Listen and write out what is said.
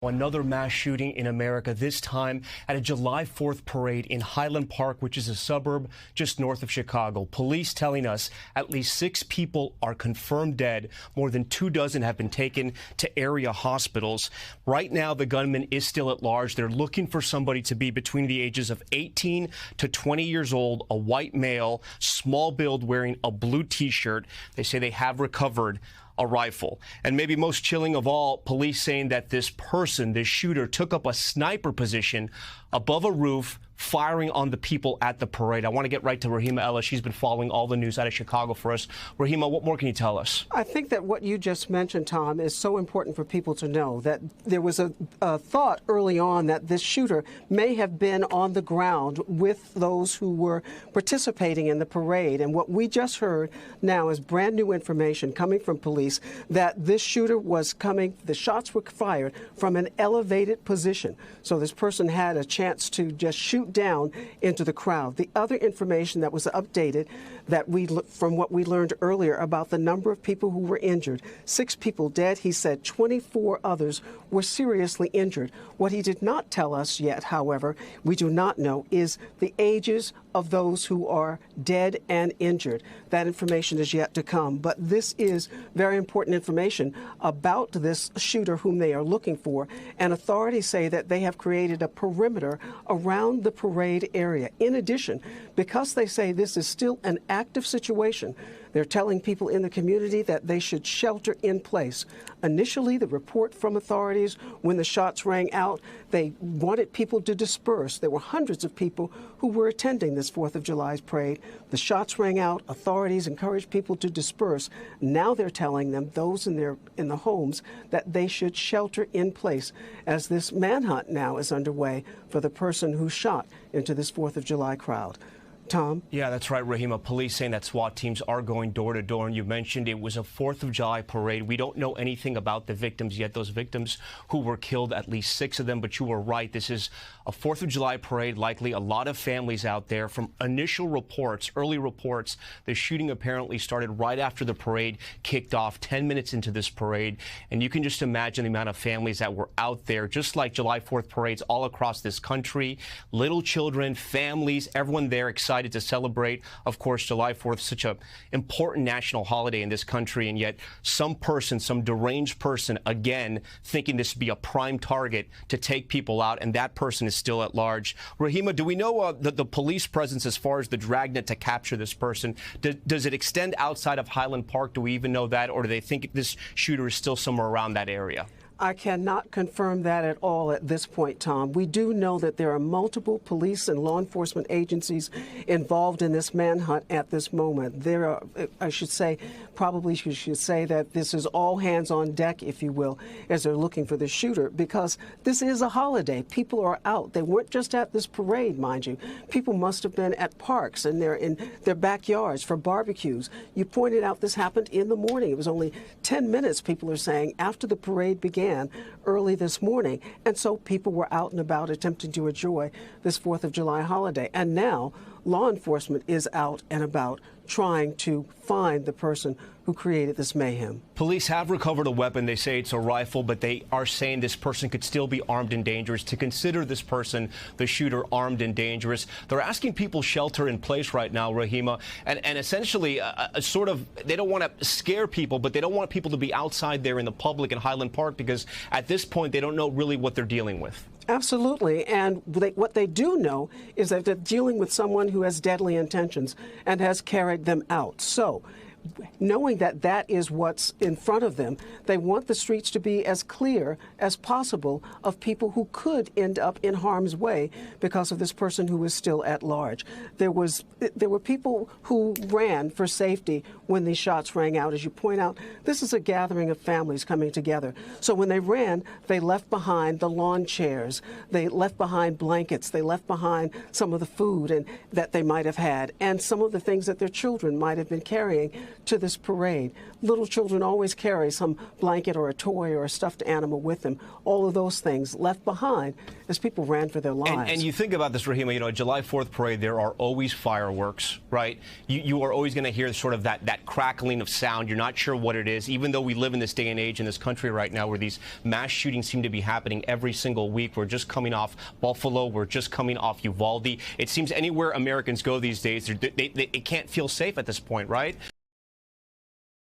Another mass shooting in America, this time at a July 4th parade in Highland Park, which is a suburb just north of Chicago. Police telling us at least 6 people are confirmed dead. More than 24 have been taken to area hospitals. Right now, the gunman is still at large. They're looking for somebody to be between the ages of 18 to 20 years old, a white male, small build, wearing a blue T-shirt. They say they have recovered a rifle. And maybe most chilling of all, police saying that this person, this shooter, took up a sniper position above a roof, firing on the people at the parade. I want to get right to Rahima Ellis. She's been following all the news out of Chicago for us. Rahima, what more can you tell us? I think that what you just mentioned, Tom, is so important for people to know, that there was a thought early on that this shooter may have been on the ground with those who were participating in the parade. And what we just heard now is brand new information coming from police that this shooter was coming, the shots were fired from an elevated position. So this person had a chance to just shoot down into the crowd. The other information that was updated that from what we learned earlier about the number of people who were injured, 6 people dead. He said 24 others were seriously injured. What he did not tell us yet, however, we do not know, is the ages of those who are dead and injured. That information is yet to come. But this is very important information about this shooter whom they are looking for. And authorities say that they have created a perimeter around the parade area. In addition, because they say this is still an active situation, they're telling people in the community that they should shelter in place. Initially, the report from authorities when the shots rang out, they wanted people to disperse. There were hundreds of people who were attending this 4th of July parade. The shots rang out. Authorities encouraged people to disperse. Now they're telling them, those in the homes, that they should shelter in place as this manhunt now is underway for the person who shot into this 4th of July crowd. Tom? Yeah, that's right, Rahima. Police saying that SWAT teams are going door to door. And you mentioned it was a 4th of July parade. We don't know anything about the victims yet, those victims who were killed, at least 6 of them. But you were right. This is a 4th of July parade, likely a lot of families out there. From initial reports, early reports, the shooting apparently started right after the parade kicked off, 10 minutes into this parade. And you can just imagine the amount of families that were out there, just like July 4th parades all across this country. Little children, families, everyone there excited to celebrate, of course, July 4th, such an important national holiday in this country, and yet some person, some deranged person, again, thinking this would be a prime target to take people out, and that person is still at large. Rahima, do we know the police presence as far as the dragnet to capture this person? Does it extend outside of Highland Park? Do we even know that, or do they think this shooter is still somewhere around that area? I cannot confirm that at all at this point, Tom. We do know that there are multiple police and law enforcement agencies involved in this manhunt at this moment. There are, I should say, probably you should say that this is all hands on deck, if you will, as they're looking for the shooter, because this is a holiday. People are out. They weren't just at this parade, mind you. People must have been at parks and they're in their backyards for barbecues. You pointed out this happened in the morning. It was only 10 minutes, people are saying, after the parade began early this morning. And so people were out and about attempting to enjoy this 4th of July holiday. And now law enforcement is out and about trying to find the person who created this mayhem. Police have recovered a weapon. They say it's a rifle, but they are saying this person could still be armed and dangerous. To consider this person, the shooter, armed and dangerous, they're asking people shelter in place right now, Rahima, and essentially a sort of, they don't want to scare people, but they don't want people to be outside there in the public in Highland Park, because at this point they don't know really what they're dealing with. Absolutely. And what they do know is that they're dealing with someone who has deadly intentions and has carried them out. So, knowing that that is what's in front of them, they want the streets to be as clear as possible of people who could end up in harm's way because of this person who is still at large. There were people who ran for safety when these shots rang out. As you point out, this is a gathering of families coming together. So when they ran, they left behind the lawn chairs, they left behind blankets, they left behind some of the food that they might have had, and some of the things that their children might have been carrying to this parade. Little children always carry some blanket or a toy or a stuffed animal with them. All of those things left behind as people ran for their lives. And you think about this, Rahima, you know, a July 4th parade, there are always fireworks, right? You are always going to hear sort of that crackling of sound. You're not sure what it is, even though we live in this day and age in this country right now where these mass shootings seem to be happening every single week. We're just coming off Buffalo. We're just coming off Uvalde. It seems anywhere Americans go these days, it can't feel safe at this point, right?